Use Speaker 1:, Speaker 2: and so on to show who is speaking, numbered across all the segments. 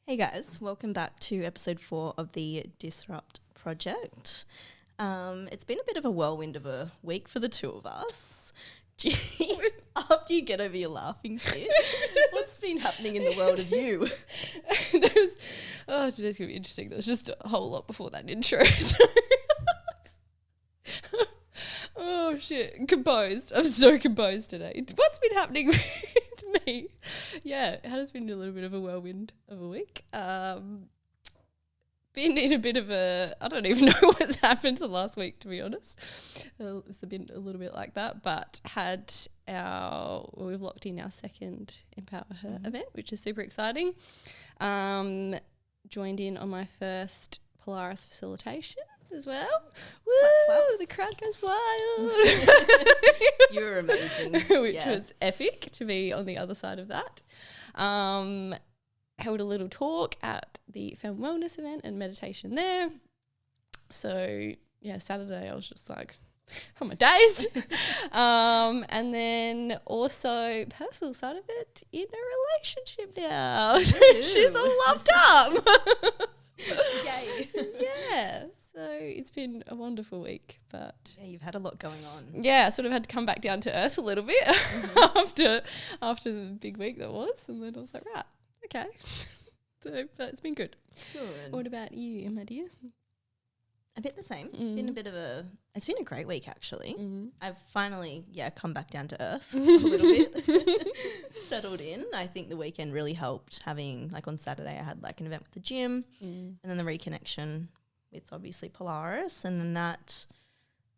Speaker 1: Hey guys, welcome back to episode 4 of the Disrupt Project. It's been a bit of a whirlwind of a week for the two of us. Gee, after you get over your laughing fit, what's been happening in the world of you?
Speaker 2: Today's going to be interesting. There's just a whole lot before that intro. Oh shit, composed. I'm so composed today. What's been happening with me? Yeah, it has been a little bit of a whirlwind of a week. Been in a bit of a, I don't even know what's happened the last week, to be honest. It's been a little bit like that, but we've locked in our second Empower Her event, which is super exciting. Joined in on my first Polaris facilitation as well. Woo! The crowd goes wild.
Speaker 1: You're amazing.
Speaker 2: Which was epic to be on the other side of that. Held a little talk at the Family Wellness event and meditation there. So, yeah, Saturday I was just like, on my days. And then also personal side of it, in a relationship now. She's all loved up.
Speaker 1: Yay.
Speaker 2: Yeah. So it's been a wonderful week, but
Speaker 1: Yeah, you've had a lot going on.
Speaker 2: yeah, I sort of had to come back down to earth a little bit after the big week that was, and then I was like, right, okay. So, but it's been good.
Speaker 1: Good.
Speaker 2: What about you, my dear?
Speaker 1: A bit the same. It's been a great week actually. I've finally, come back down to earth a little bit. Settled in. I think the weekend really helped having, like on Saturday I had like an event with the gym and then the reconnection with obviously Polaris, and then that,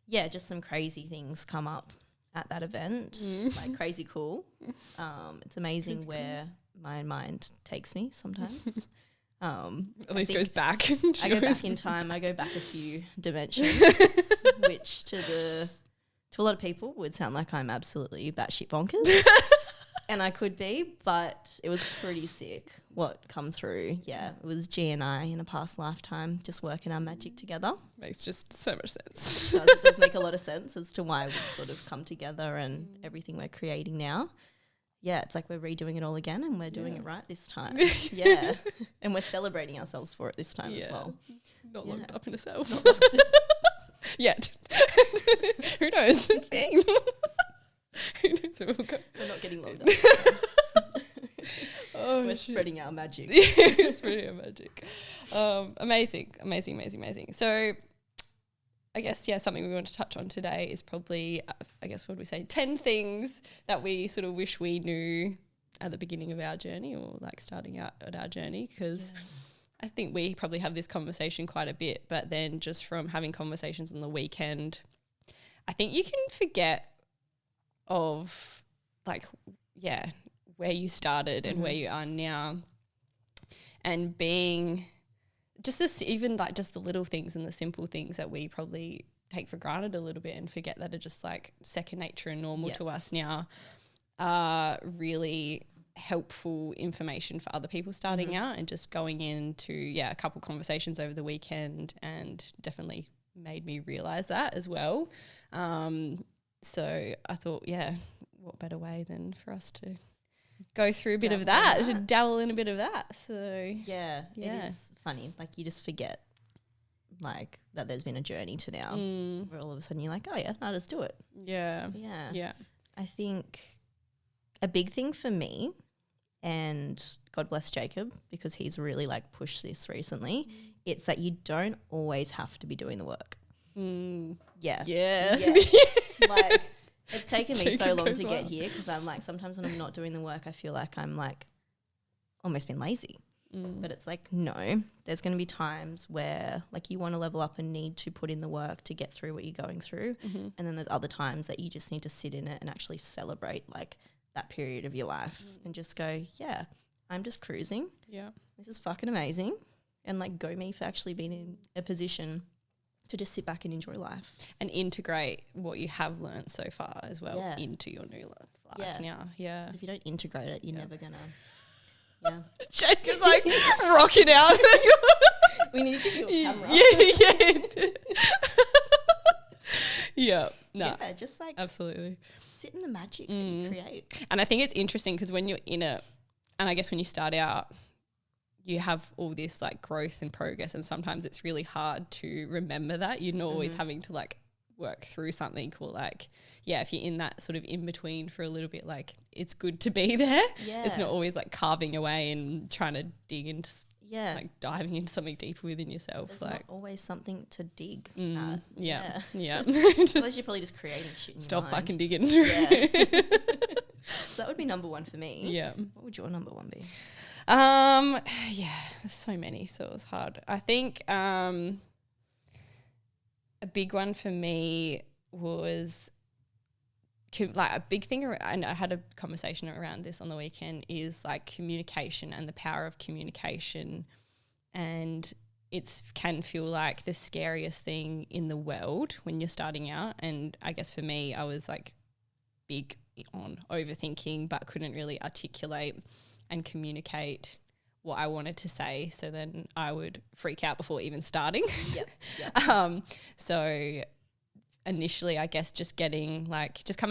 Speaker 1: just some crazy things come up at that event, like crazy cool. It's amazing where my mind takes me sometimes.
Speaker 2: Elise goes back.
Speaker 1: I go back in time. I go back a few dimensions, which to a lot of people would sound like I'm absolutely batshit bonkers. And I could be, but it was pretty sick what come through. Yeah, it was G and I in a past lifetime just working our magic together.
Speaker 2: Makes just so much sense.
Speaker 1: It does make a lot of sense as to why we've sort of come together and everything we're creating now. Yeah, it's like we're redoing it all again and we're doing it right this time. Yeah. And we're celebrating ourselves for it this time as well.
Speaker 2: Not locked up in a cell. Yet. Who knows? Who knows where we'll go?
Speaker 1: We're not getting locked up. We're spreading our magic.
Speaker 2: Spreading our magic. Amazing. So I guess, something we want to touch on today is probably, what would we say, 10 things that we sort of wish we knew at the beginning of our journey, or like starting out at our journey, because I think we probably have this conversation quite a bit, but then just from having conversations on the weekend, I think you can forget of like, where you started and where you are now, and being just this, even like just the little things and the simple things that we probably take for granted a little bit and forget that are just like second nature and normal to us now, are really helpful information for other people starting out, and just going into a couple conversations over the weekend and definitely made me realize that as well. So I thought, what better way than for us to go through a bit of that, to dabble in a bit of that. So
Speaker 1: it is funny. Like you just forget like that there's been a journey to now where all of a sudden you're like, oh yeah, I'll just do it.
Speaker 2: Yeah.
Speaker 1: I think a big thing for me, and God bless Jacob because he's really like pushed this recently, it's that you don't always have to be doing the work. Yeah. Like it's taken me so long to get here, because I'm like, sometimes when I'm not doing the work, I feel like I'm like almost been lazy. But it's like, no, there's going to be times where like you want to level up and need to put in the work to get through what you're going through. And then there's other times that you just need to sit in it and actually celebrate like that period of your life and just go, I'm just cruising.
Speaker 2: Yeah.
Speaker 1: This is fucking amazing. And like go me for actually being in a position to just sit back and enjoy life.
Speaker 2: And integrate what you have learned so far as well into your new life now. Yeah.
Speaker 1: Because if you don't integrate it, you're never going to.
Speaker 2: Jake is like rocking out.
Speaker 1: We need to give you a camera.
Speaker 2: Yeah.
Speaker 1: Just like
Speaker 2: absolutely
Speaker 1: sit in the magic that you create.
Speaker 2: And I think it's interesting because when you're in it, and I guess when you start out you have all this like growth and progress, and sometimes it's really hard to remember that. You're not always having to like work through something, or like, if you're in that sort of in between for a little bit, like it's good to be there. It's not always like carving away and trying to dig into like diving into something deeper within yourself.
Speaker 1: There's
Speaker 2: like
Speaker 1: not always something to dig at.
Speaker 2: Yeah.
Speaker 1: Unless you're probably just creating shit in
Speaker 2: stop
Speaker 1: your mind.
Speaker 2: fucking digging.
Speaker 1: So that would be number one for me.
Speaker 2: Yeah.
Speaker 1: What would your number one be?
Speaker 2: There's so many, so it was hard. I think a big one for me was like a big thing, and I had a conversation around this on the weekend, is like communication and the power of communication. And it can feel like the scariest thing in the world when you're starting out. And I guess for me, I was like big on overthinking, but couldn't really articulate and communicate what I wanted to say. So then I would freak out before even starting. So initially, I guess just coming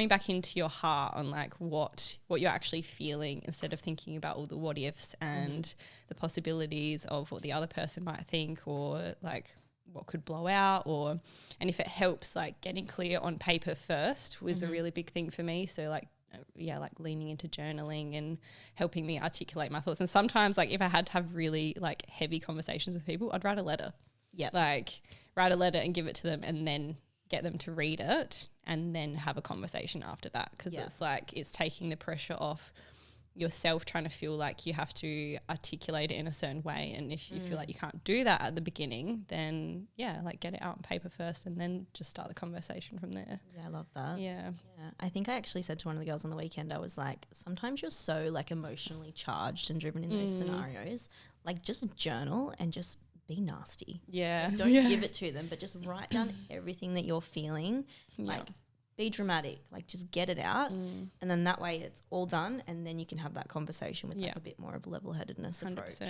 Speaker 2: back into your heart on like what you're actually feeling, instead of thinking about all the what ifs and the possibilities of what the other person might think, or like what could blow out, and if it helps, like getting clear on paper first was a really big thing for me. So like leaning into journaling and helping me articulate my thoughts. And sometimes like if I had to have really like heavy conversations with people, I'd write a letter. Like write a letter and give it to them, and then get them to read it, and then have a conversation after that. Because it's like, it's taking the pressure off yourself trying to feel like you have to articulate it in a certain way. And if you feel like you can't do that at the beginning, then like get it out on paper first, and then just start the conversation from there.
Speaker 1: Yeah, I love that.
Speaker 2: Yeah.
Speaker 1: I think I actually said to one of the girls on the weekend, I was like, sometimes you're so like emotionally charged and driven in those scenarios, like just journal and just be nasty. Like, don't give it to them, but just write down everything that you're feeling. Like be dramatic, like just get it out, and then that way it's all done, and then you can have that conversation with like a bit more of a level-headedness 100%, approach.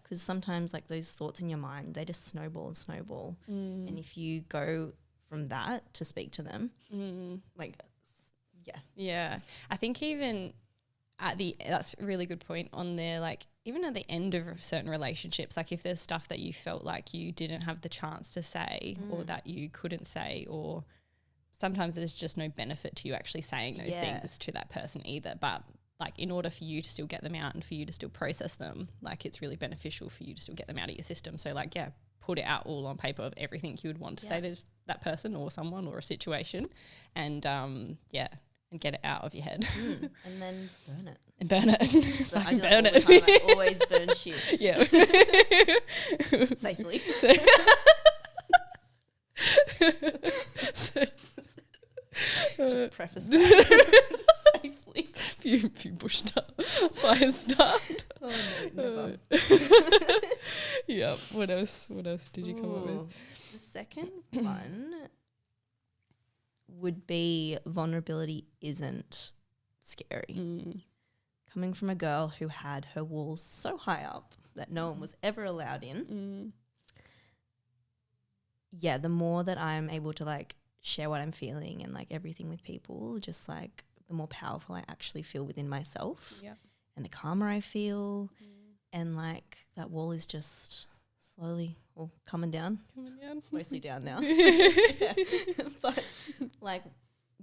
Speaker 1: Because sometimes like those thoughts in your mind, they just snowball and snowball, and if you go from that to speak to them,
Speaker 2: I think even that's a really good point on there, like even at the end of certain relationships, like if there's stuff that you felt like you didn't have the chance to say, or that you couldn't say, or sometimes there's just no benefit to you actually saying those things to that person either. But like in order for you to still get them out and for you to still process them, like it's really beneficial for you to still get them out of your system. So like, put it out all on paper of everything you would want to say to that person or someone or a situation, and and get it out of your head.
Speaker 1: And then burn it.
Speaker 2: And burn it.
Speaker 1: I do that all the time. I always burn shit. Safely. Just preface that. Safely.
Speaker 2: Few bush fire start.
Speaker 1: Oh no, never.
Speaker 2: What else did you come up with?
Speaker 1: The second one would be vulnerability isn't scary. Coming from a girl who had her walls so high up that no one was ever allowed in. The more that I'm able to like share what I'm feeling and like everything with people, just like the more powerful I actually feel within myself, and the calmer I feel, and like that wall is just slowly coming down. Mostly down now. But like,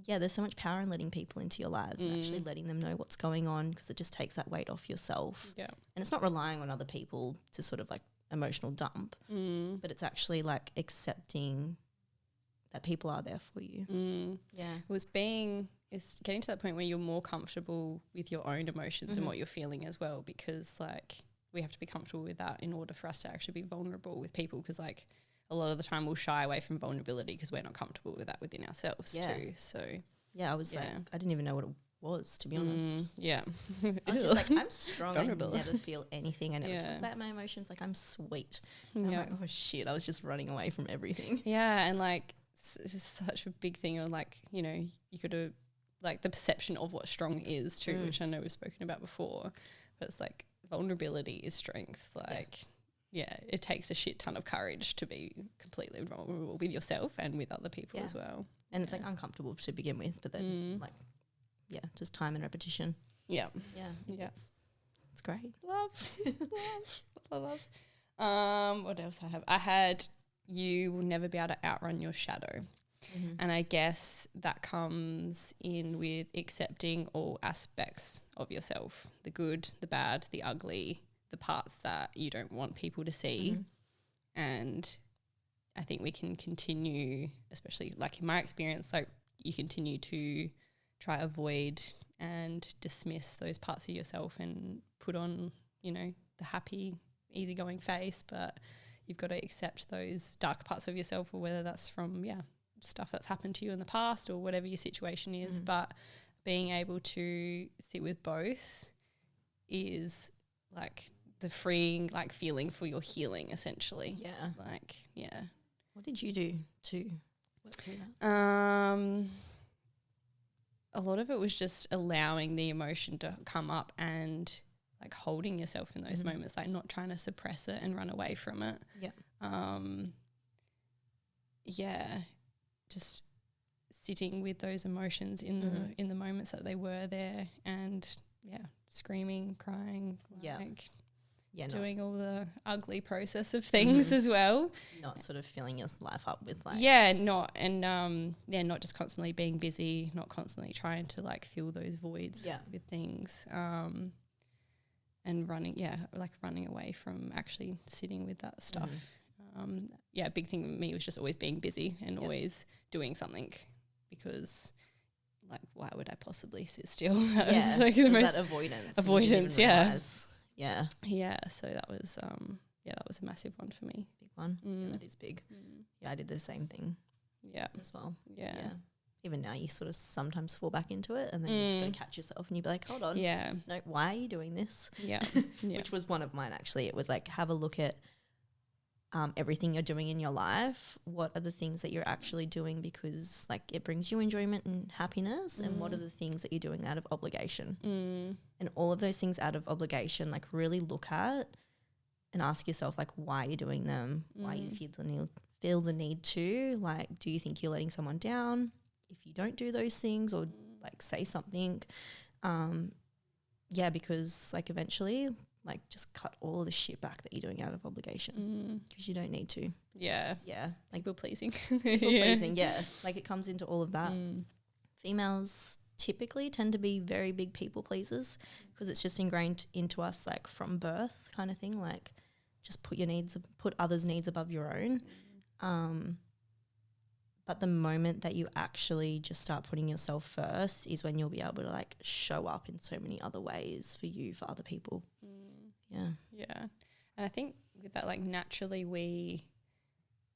Speaker 1: there's so much power in letting people into your lives and actually letting them know what's going on, because it just takes that weight off yourself. And it's not relying on other people to sort of like emotional dump, but it's actually like accepting that people are there for you. It's
Speaker 2: getting to that point where you're more comfortable with your own emotions and what you're feeling as well, because like we have to be comfortable with that in order for us to actually be vulnerable with people, because like a lot of the time we'll shy away from vulnerability because we're not comfortable with that within ourselves too. So
Speaker 1: I was like, I didn't even know what it was, to be honest.
Speaker 2: I
Speaker 1: was just like, I'm strong. I never feel anything. I never talk about my emotions. Like, I'm sweet. I'm like, oh shit, I was just running away from everything.
Speaker 2: And like it's such a big thing on like, you know, you could have like the perception of what strong is too, which I know we've spoken about before, but it's like vulnerability is strength. Like it takes a shit ton of courage to be completely vulnerable with yourself and with other people as well.
Speaker 1: And it's like uncomfortable to begin with, but then like just time and repetition. It's great.
Speaker 2: Love. What else I had you will never be able to outrun your shadow.
Speaker 1: Mm-hmm.
Speaker 2: And I guess that comes in with accepting all aspects of yourself, the good, the bad, the ugly, the parts that you don't want people to see.
Speaker 1: Mm-hmm.
Speaker 2: And I think we can continue, especially like in my experience, like you continue to try avoid and dismiss those parts of yourself and put on, you know, the happy, easygoing face, but you've got to accept those darker parts of yourself, or whether that's from, stuff that's happened to you in the past or whatever your situation is. But being able to sit with both is like the freeing like feeling for your healing, essentially.
Speaker 1: What did you do to work through that?
Speaker 2: A lot of it was just allowing the emotion to come up and like holding yourself in those moments, like not trying to suppress it and run away from it. Just sitting with those emotions in the moments that they were there, and screaming, crying, doing all the ugly process of things as well.
Speaker 1: Not sort of filling your life up with like
Speaker 2: not just constantly being busy, not constantly trying to like fill those voids with things. And running away from actually sitting with that stuff. A big thing for me was just always being busy and always doing something, because like why would I possibly sit still? That was like the most
Speaker 1: that avoidance.
Speaker 2: So that was that was a massive one for me.
Speaker 1: Big one. That is big. I did the same thing as well. Even now you sort of sometimes fall back into it, and then you just got to catch yourself and you be like, hold on, no, why are you doing this? Which was one of mine actually. It was like, have a look at everything you're doing in your life. What are the things that you're actually doing because like it brings you enjoyment and happiness, and what are the things that you're doing out of obligation? And all of those things out of obligation, like really look at and ask yourself like why you're doing them, why you feel the need to, like, do you think you're letting someone down if you don't do those things, or like say something? Because like eventually like just cut all the shit back that you're doing out of obligation, because you don't need to. Like
Speaker 2: people pleasing.
Speaker 1: Like it comes into all of that. Females typically tend to be very big people pleasers, because it's just ingrained into us like from birth kind of thing, like just put others' needs above your own. But the moment that you actually just start putting yourself first is when you'll be able to like show up in so many other ways for you, for other people.
Speaker 2: And I think with that, like naturally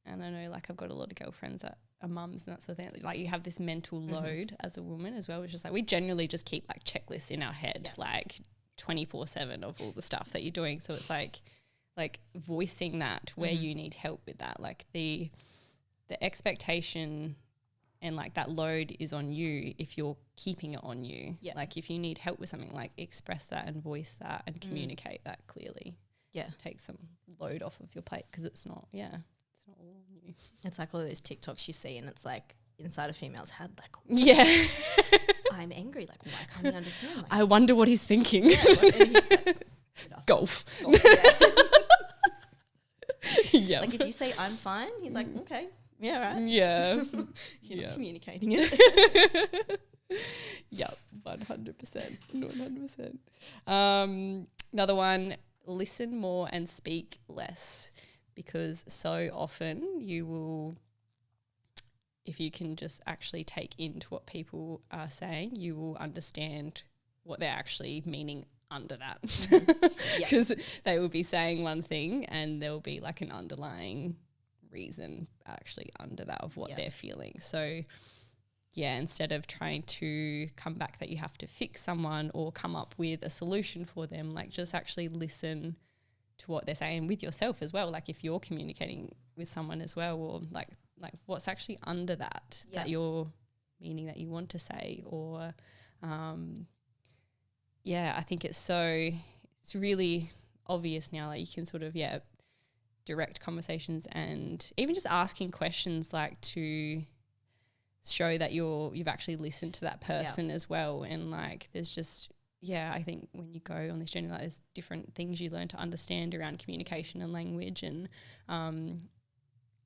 Speaker 2: and I know like I've got a lot of girlfriends that are mums and that sort of thing, like you have this mental load as a woman as well, which is like we generally just keep like checklists in our head like 24/7 of all the stuff that you're doing. So it's like voicing that where you need help with that, like the expectation and like that load is on you if you're keeping it on you. Like if you need help with something, like express that and voice that and communicate that clearly. Take some load off of your plate, because it's not it's not all on you. It's
Speaker 1: like all those TikToks you see and it's like inside a female's head, like I'm angry, like why can't he understand? Like,
Speaker 2: I wonder what he's thinking.
Speaker 1: And he's like,
Speaker 2: golf.
Speaker 1: Like if you say I'm fine, he's like, okay. Right. You're not communicating it.
Speaker 2: 100%. Another one, listen more and speak less, because so often you will, if you can just actually take into what people are saying, you will understand what they're actually meaning under that. Because they will be saying one thing and there will be like an underlying reason actually under that of what they're feeling. So instead of trying to come back that you have to fix someone or come up with a solution for them, like just actually listen to what they're saying with yourself as well. Like if you're communicating with someone as well, or like what's actually under that that you're meaning that you want to say, or I think it's really obvious now, like you can sort of direct conversations and even just asking questions like to show that you've actually listened to that person as well. And like there's just I think when you go on this journey, like, there's different things you learn to understand around communication and language, and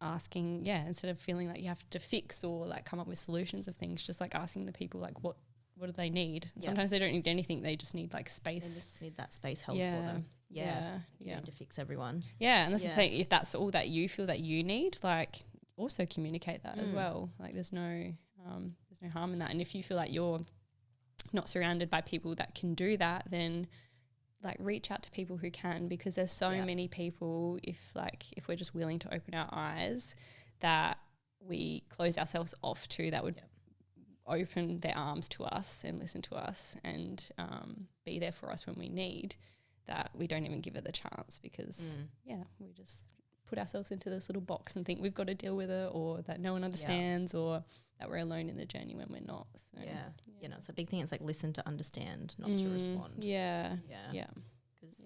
Speaker 2: asking, instead of feeling like you have to fix or like come up with solutions of things, just like asking the people like what do they need. Sometimes they don't need anything, they just need like space.
Speaker 1: They just need that space held for them. You need to fix everyone.
Speaker 2: And that's the thing, if that's all that you feel that you need, like also communicate that as well. Like there's no harm in that. And if you feel like you're not surrounded by people that can do that, then like reach out to people who can, because there's so many people, if we're just willing to open our eyes, that we close ourselves off to, that would open their arms to us and listen to us and be there for us when we need, that we don't even give it the chance, because we just put ourselves into this little box and think we've got to deal with it, or that no one understands, or that we're alone in the journey when we're not. So it's a big thing. It's like listen to understand, not to respond. Because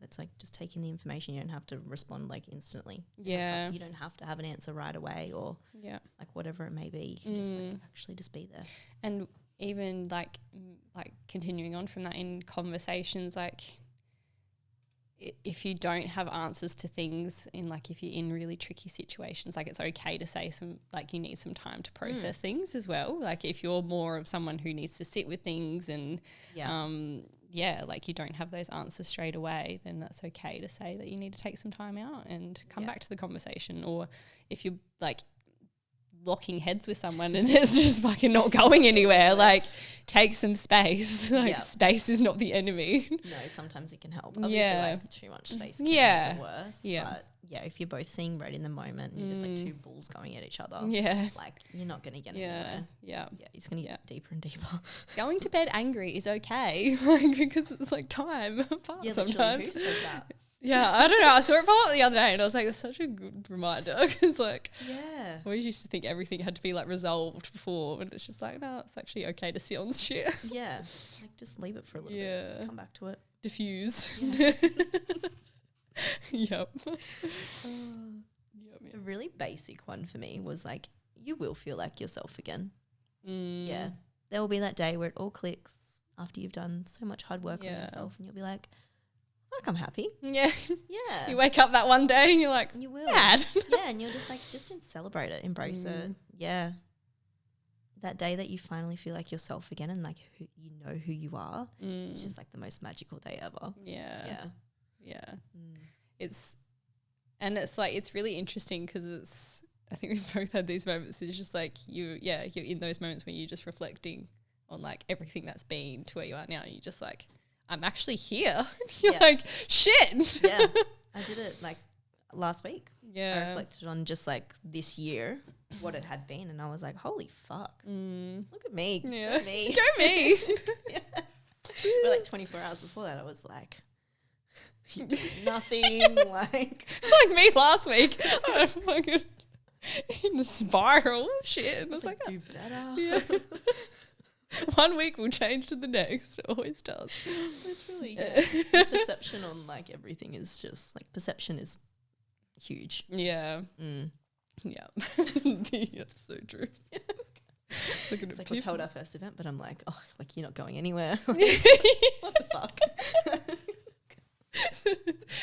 Speaker 2: that's like just taking the information. You don't have to respond like instantly. You don't have to have an answer right away, or like whatever it may be. You can just like actually just be there. And even like continuing on from that in conversations, like if you don't have answers to things, in like if you're in really tricky situations, like it's okay to say you need some time to process things as well. Like if you're more of someone who needs to sit with things and like you don't have those answers straight away, then that's okay to say that you need to take some time out and come back to the conversation. Or if you're like locking heads with someone and it's just fucking not going anywhere, like take some space. Space is not the enemy.
Speaker 1: No, sometimes it can help. Obviously like too much space can make it worse. But if you're both seeing red in the moment and you're just like two bulls going at each other, like you're not going to get anywhere. It's going to get deeper and deeper.
Speaker 2: Going to bed angry is okay, like, because it's like time apart sometimes.
Speaker 1: Who said that?
Speaker 2: I don't know. I saw it pop up the other day and I was like, that's such a good reminder, because like I always used to think everything had to be like resolved before, and it's just like, no, it's actually okay to sit on shit.
Speaker 1: Like just leave it for a little bit, come back to it,
Speaker 2: diffuse.
Speaker 1: A really basic one for me was like, you will feel like yourself again. There will be that day where it all clicks after you've done so much hard work on yourself, and you'll be like, fuck, I'm happy. You
Speaker 2: wake up that one day and you're like,
Speaker 1: you will.
Speaker 2: Mad.
Speaker 1: And you're just like, celebrate it, embrace it. That day that you finally feel like yourself again, and like you know who you are, it's just like the most magical day ever. It's like, it's really interesting, because I think we've both had these moments. It's just like you're in those moments where you're just reflecting on like everything that's been to where you are now, and you're just like, I'm actually here. You're like, shit. I did it like last week. I reflected on just like this year, what it had been, and I was like, holy fuck. Look at me. Go me.
Speaker 2: Go me.
Speaker 1: But like 24 hours before that, I was like, nothing. like
Speaker 2: me last week. I fucking in a spiral. Shit. And I was like,
Speaker 1: do better.
Speaker 2: 1 week will change to the next. It always does.
Speaker 1: Literally. The perception on like everything is just like, perception is huge.
Speaker 2: That's so true.
Speaker 1: It's like we've held our first event, but I'm like, oh, like you're not going anywhere. What the fuck?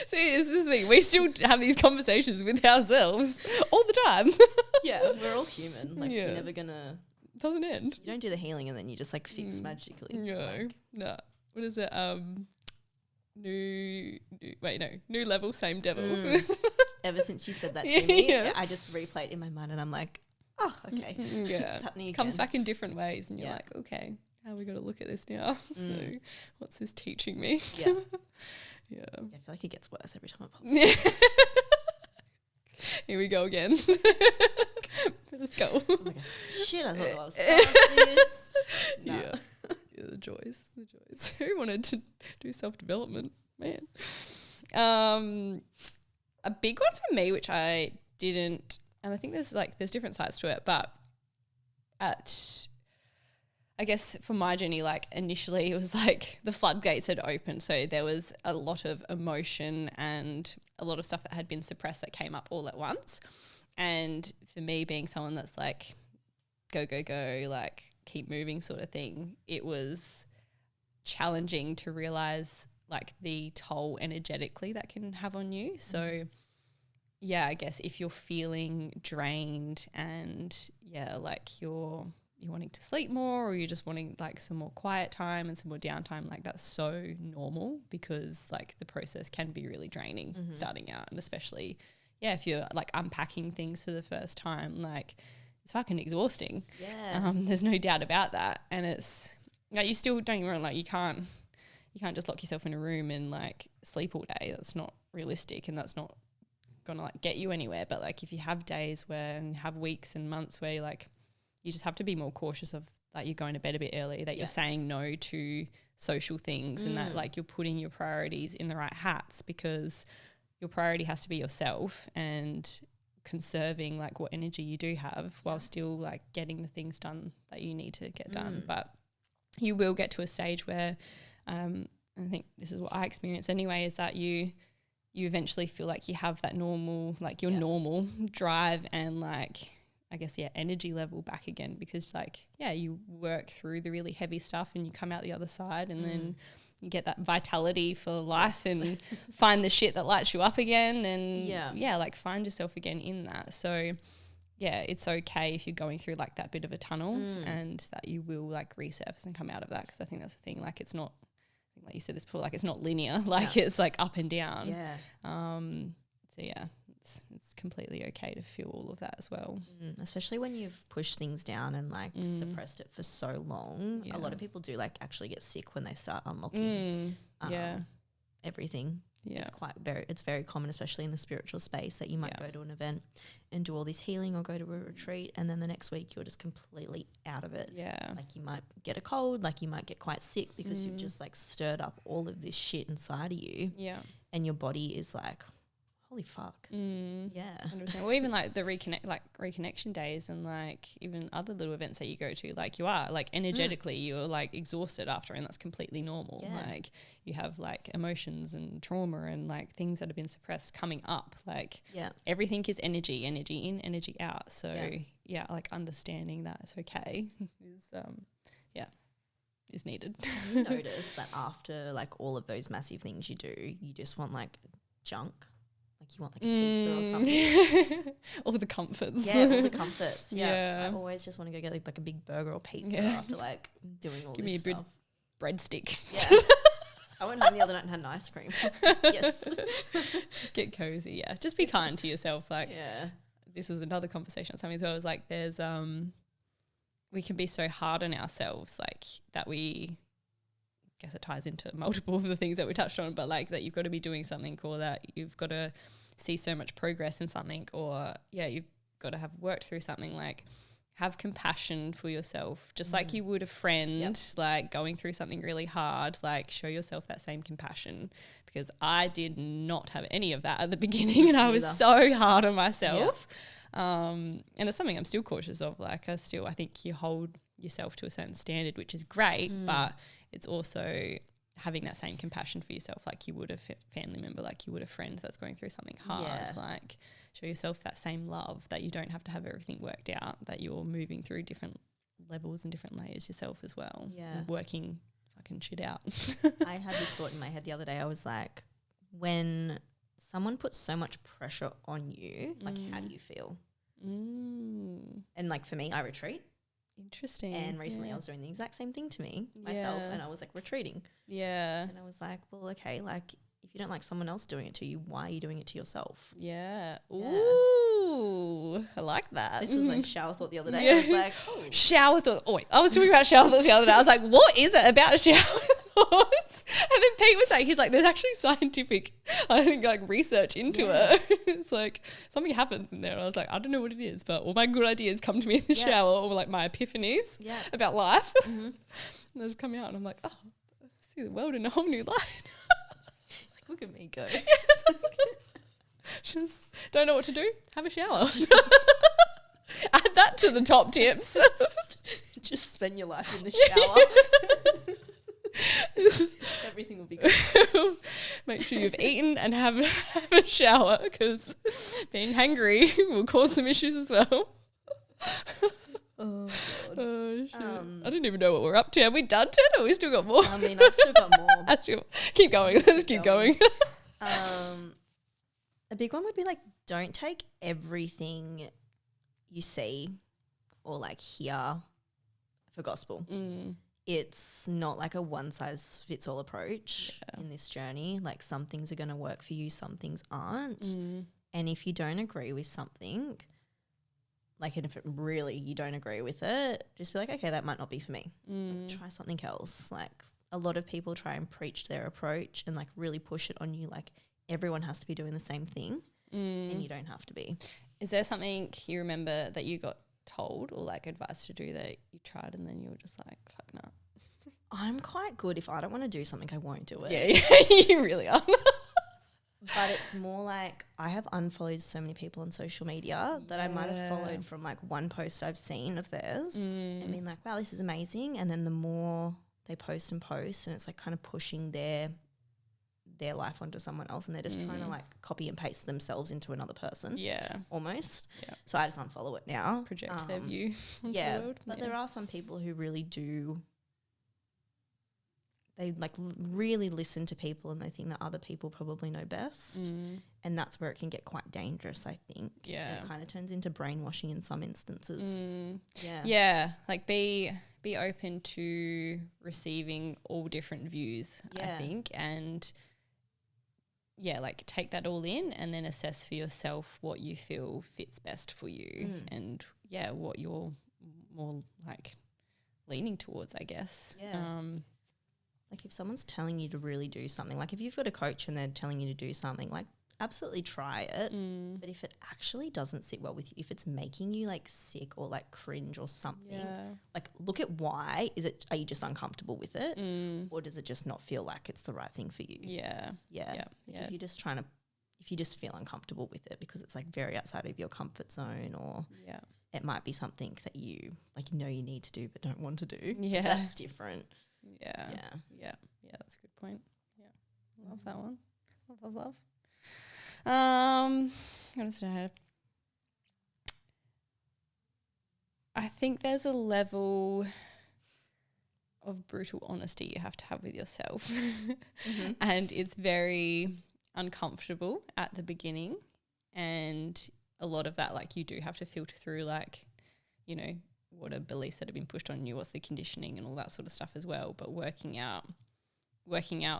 Speaker 2: See, this is the thing. We still have these conversations with ourselves all the time.
Speaker 1: We're all human. Like you're never gonna.
Speaker 2: Doesn't end.
Speaker 1: You don't do the healing and then you just like fix magically.
Speaker 2: No. What is it? New level, same devil.
Speaker 1: Ever since you said that to me, I just replay it in my mind and I'm like, oh, okay. It's happening again.
Speaker 2: Comes back in different ways and you're like, okay, how are we got to look at this now? So what's this teaching me?
Speaker 1: I feel like it gets worse every time it pops up.
Speaker 2: Here we go again. Let's go.
Speaker 1: Oh my God. Shit, I thought I was past this. No.
Speaker 2: The joys. Who wanted to do self-development? Man. A big one for me, which I didn't, and I think there's different sides to it, but I guess for my journey, like initially it was like the floodgates had opened. So there was a lot of emotion and a lot of stuff that had been suppressed that came up all at once. And for me, being someone that's like, go, like keep moving sort of thing, it was challenging to realize like the toll energetically that can have on you. So yeah, I guess if you're feeling drained and like you're wanting to sleep more, or you're just wanting like some more quiet time and some more downtime, like that's so normal, because like the process can be really draining starting out, and especially if you're like unpacking things for the first time, like it's fucking exhausting. There's no doubt about that. And it's like, you still, don't get me wrong, like you can't just lock yourself in a room and like sleep all day. That's not realistic, and that's not gonna like get you anywhere. But like if you have days and have weeks and months where you just have to be more cautious of that you're going to bed a bit early, that you're saying no to social things, and that like you're putting your priorities in the right hats, because your priority has to be yourself and conserving like what energy you do have while still like getting the things done that you need to get done. But you will get to a stage where I think this is what I experienced anyway, is that you eventually feel like you have that normal, like your normal drive and like, I guess, energy level back again, because like, you work through the really heavy stuff and you come out the other side, and then you get that vitality for life and find the shit that lights you up again, and like find yourself again in that. So it's okay if you're going through like that bit of a tunnel, and that you will like resurface and come out of that, because I think that's the thing, like it's not, like you said this before, like it's not linear, like it's like up and down. So it's completely okay to feel all of that as well.
Speaker 1: Especially when you've pushed things down and like suppressed it for so long. A lot of people do like actually get sick when they start unlocking everything. It's very common, especially in the spiritual space, that you might go to an event and do all this healing or go to a retreat, and then the next week you're just completely out of it. Like you might get a cold, like you might get quite sick, because you've just like stirred up all of this shit inside of you. And your body is like, holy fuck.
Speaker 2: 100%. Or even like the reconnection days, and like even other little events that you go to, like you are like energetically you're like exhausted after, and that's completely normal. Like you have like emotions and trauma and like things that have been suppressed coming up. Like everything is energy in, energy out. So like understanding that it's okay is needed.
Speaker 1: You notice that after like all of those massive things you do, you just want like junk. Like you want like a pizza or something.
Speaker 2: All the comforts.
Speaker 1: All the comforts. I always just want to go get like a big burger or pizza after like doing all
Speaker 2: Give
Speaker 1: this
Speaker 2: me a
Speaker 1: stuff.
Speaker 2: breadstick.
Speaker 1: I went home the other night and had an ice cream. I was like, yes.
Speaker 2: Just get cozy. Just be kind to yourself. Like this is another conversation I was having as well. Is like there's we can be so hard on ourselves, like that we, I guess it ties into multiple of the things that we touched on, but like that you've got to be doing something, or that you've got to see so much progress in something, or you've got to have worked through something. Like have compassion for yourself, just like you would a friend, like going through something really hard, like show yourself that same compassion, because I did not have any of that at the beginning, and I was so hard on myself. And it's something I'm still cautious of. Like I think you hold yourself to a certain standard, which is great, but it's also having that same compassion for yourself, like you would a family member, like you would a friend that's going through something hard. Like show yourself that same love, that you don't have to have everything worked out, that you're moving through different levels and different layers yourself as well, and working fucking shit out.
Speaker 1: I had this thought in my head the other day. I was like, when someone puts so much pressure on you, like how do you feel? And like for me, I retreat.
Speaker 2: Interesting.
Speaker 1: And recently I was doing the exact same thing to me myself, and I was like retreating. And I was like, well, okay, like if you don't like someone else doing it to you, why are you doing it to yourself?
Speaker 2: Ooh, I like that.
Speaker 1: This was like shower thought the other day. I was like,
Speaker 2: shower thoughts. Oh wait, I was talking about shower thoughts the other day. I was like, what is it about shower thoughts? And then Pete was saying, he's like, there's actually scientific, I think, like research into it. It's like something happens in there. And I was like, I don't know what it is, but all my good ideas come to me in the shower, or like my epiphanies about life. And they just come out, and I'm like, oh, I see the world in a whole new light.
Speaker 1: Like, look at me go.
Speaker 2: Just don't know what to do. Have a shower. Add that to the top tips.
Speaker 1: Just spend your life in the shower. Everything will be good.
Speaker 2: Make sure you've eaten and have a shower, because being hungry will cause some issues as well.
Speaker 1: Oh, God.
Speaker 2: Oh, shit. I don't even know what we're up to. Have we done 10 or we still got more?
Speaker 1: I mean, I've still got more.
Speaker 2: Keep going. Let's keep going.
Speaker 1: A big one would be like, don't take everything you see or like hear for gospel. It's not like a one size fits all approach in this journey. Like some things are going to work for you, some things aren't. And if you don't agree with something, like, and if it really, you don't agree with it, just be like, okay, that might not be for me. Like, try something else. Like a lot of people try and preach their approach and like really push it on you. Like everyone has to be doing the same thing and you don't have to be.
Speaker 2: Is there something you remember that you got told or like advised to do that you tried and then you were just like, fuck no?
Speaker 1: I'm quite good. If I don't want to do something, I won't do it.
Speaker 2: Yeah, you really are.
Speaker 1: But it's more like I have unfollowed so many people on social media that I might have followed from like one post I've seen of theirs and been like, wow, this is amazing. And then the more they post and it's like kind of pushing their life onto someone else and they're just trying to like copy and paste themselves into another person. Yeah. Almost. Yeah. So I just unfollow it now.
Speaker 2: Project their view.
Speaker 1: Yeah. But there are some people who really do. They like really listen to people and they think that other people probably know best. And that's where it can get quite dangerous, I think. Yeah. It kind of turns into brainwashing in some instances. Yeah.
Speaker 2: Yeah. Like be open to receiving all different views, I think. And yeah, like take that all in and then assess for yourself what you feel fits best for you and what you're more like leaning towards, I guess.
Speaker 1: Yeah. Like if someone's telling you to really do something, like if you've got a coach and they're telling you to do something, like absolutely try it. But if it actually doesn't sit well with you, if it's making you like sick or like cringe or something, like look at why. Are you just uncomfortable with it? Or does it just not feel like it's the right thing for you?
Speaker 2: Yeah.
Speaker 1: If you just feel uncomfortable with it because it's like very outside of your comfort zone or it might be something that you like you need to do but don't want to do. Yeah. That's different.
Speaker 2: Yeah, that's a good point. Yeah, love that one. Love. What else did I have? I think there's a level of brutal honesty you have to have with yourself, and it's very uncomfortable at the beginning, and a lot of that, like you do have to filter through, like what are beliefs that have been pushed on you, what's the conditioning and all that sort of stuff as well. But working out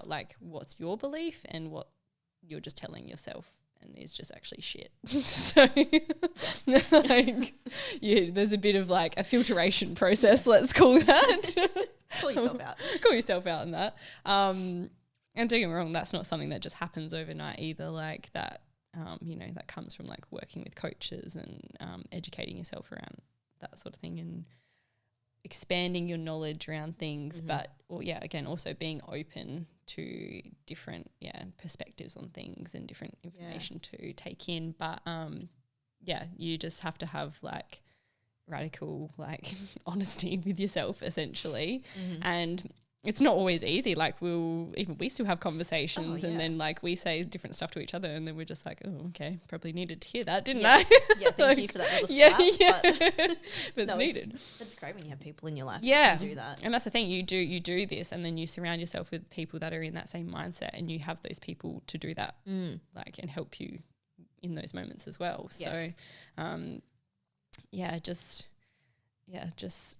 Speaker 2: like what's your belief and what you're just telling yourself and is just actually shit. So like there's a bit of like a filtration process, let's call that.
Speaker 1: Call yourself out.
Speaker 2: Call yourself out in that. And don't get me wrong, that's not something that just happens overnight either. Like that, that comes from like working with coaches and educating yourself around that sort of thing and expanding your knowledge around things, but again, also being open to different perspectives on things and different information to take in. But you just have to have like radical like honesty with yourself essentially. And it's not always easy. Like we still have conversations and then like we say different stuff to each other and then we're just like, oh, okay, probably needed to hear that, didn't I?
Speaker 1: Yeah, thank you for that little slap.
Speaker 2: But it's needed.
Speaker 1: It's great when you have people in your life
Speaker 2: that can do that. And that's the thing, you do this and then you surround yourself with people that are in that same mindset and you have those people to do that like and help you in those moments as well. So just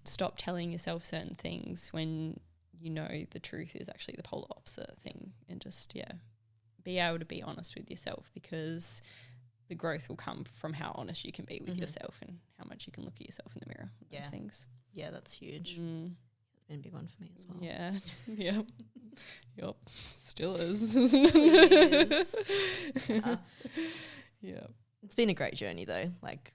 Speaker 2: stop telling yourself certain things when the truth is actually the polar opposite thing, and just be able to be honest with yourself, because the growth will come from how honest you can be with yourself and how much you can look at yourself in the mirror. Those things. Yeah, that's huge. It's been a big one for me as well. Yeah. Yep. Still is. It is. Yeah. It's been a great journey though. Like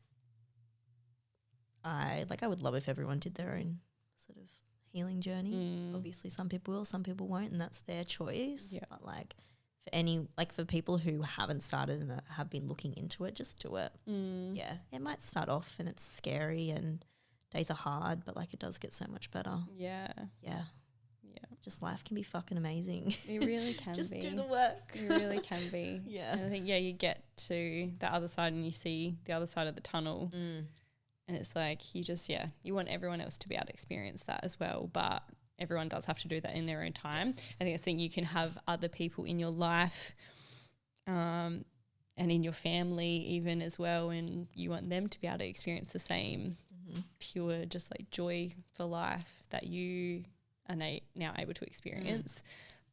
Speaker 2: I would love if everyone did their own sort of healing journey. Obviously some people will, some people won't, and that's their choice. But like for people who haven't started and have been looking into it, just do it. It might start off and it's scary and days are hard, but like it does get so much better. Just life can be fucking amazing. It really can. Just do the work. It really can be. And I think you get to the other side and you see the other side of the tunnel. And it's like you want everyone else to be able to experience that as well, but everyone does have to do that in their own time.
Speaker 1: Yes.
Speaker 2: I think you can have other people in your life and in your family even as well, and you want them to be able to experience the same pure just like joy for life that you are now able to experience.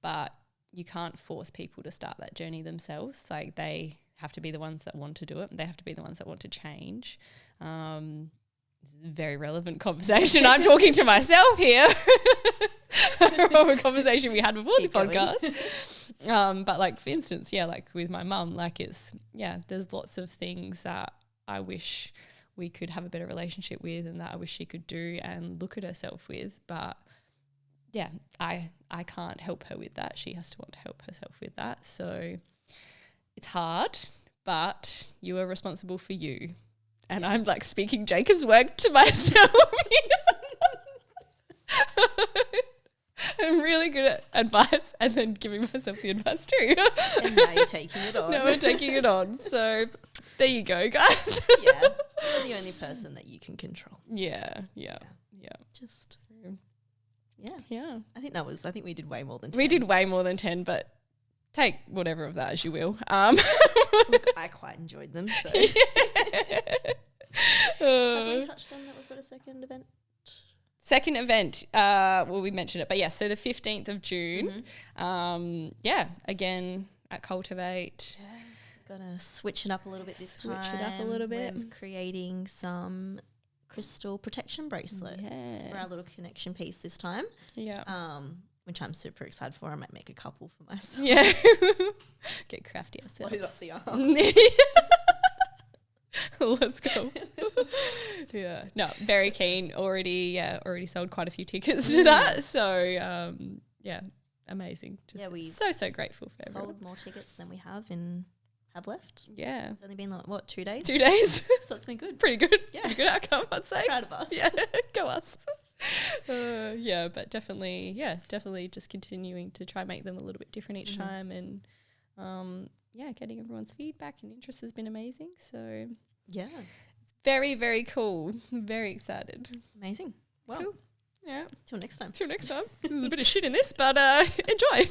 Speaker 2: But you can't force people to start that journey themselves. Like they have to be the ones that want to do it. They have to be the ones that want to change. This is a very relevant conversation. I'm talking to myself here. From a conversation we had before the podcast. But like, for instance, like with my mum, like there's lots of things that I wish we could have a better relationship with and that I wish she could do and look at herself with. But I can't help her with that. She has to want to help herself with that. So it's hard, but you are responsible for you. And I'm like speaking Jacob's word to myself. I'm really good at advice and then giving myself the advice too.
Speaker 1: And now you're taking it on.
Speaker 2: Now we're taking it on. So there you go, guys.
Speaker 1: Yeah. You're the only person that you can control.
Speaker 2: Yeah.
Speaker 1: Just,
Speaker 2: Yeah.
Speaker 1: I think we did way more than 10.
Speaker 2: We did way more than 10, but take whatever of that as you will.
Speaker 1: Look, I quite enjoyed them. So. Have we touched on that we've got a second event?
Speaker 2: Second event, we mentioned it, but so the 15th of June, again at Cultivate.
Speaker 1: Yeah, gonna switch it up a little bit this time.
Speaker 2: Switch it up a little bit.
Speaker 1: We're creating some crystal protection bracelets for our little connection piece this time.
Speaker 2: Yeah.
Speaker 1: Which I'm super excited for. I might make a couple for myself.
Speaker 2: Yeah. Get crafty ourselves.
Speaker 1: What is up the arm?
Speaker 2: Let's go. Yeah. No, very keen. Already sold quite a few tickets to that. So, amazing. Just
Speaker 1: we
Speaker 2: so grateful for everyone.
Speaker 1: Sold more tickets than we have left.
Speaker 2: Yeah.
Speaker 1: It's only been like, what, 2 days?
Speaker 2: 2 days.
Speaker 1: So it's been good.
Speaker 2: Pretty good.
Speaker 1: Yeah.
Speaker 2: Pretty good outcome, I'd say.
Speaker 1: Proud of us.
Speaker 2: Yeah. Go us. But definitely just continuing to try and make them a little bit different each time, and getting everyone's feedback and interest has been amazing. So
Speaker 1: yeah,
Speaker 2: it's very, very cool. I'm very excited.
Speaker 1: Amazing. Well,
Speaker 2: cool. Yeah.
Speaker 1: Till next time.
Speaker 2: There's a bit of shit in this, but enjoy.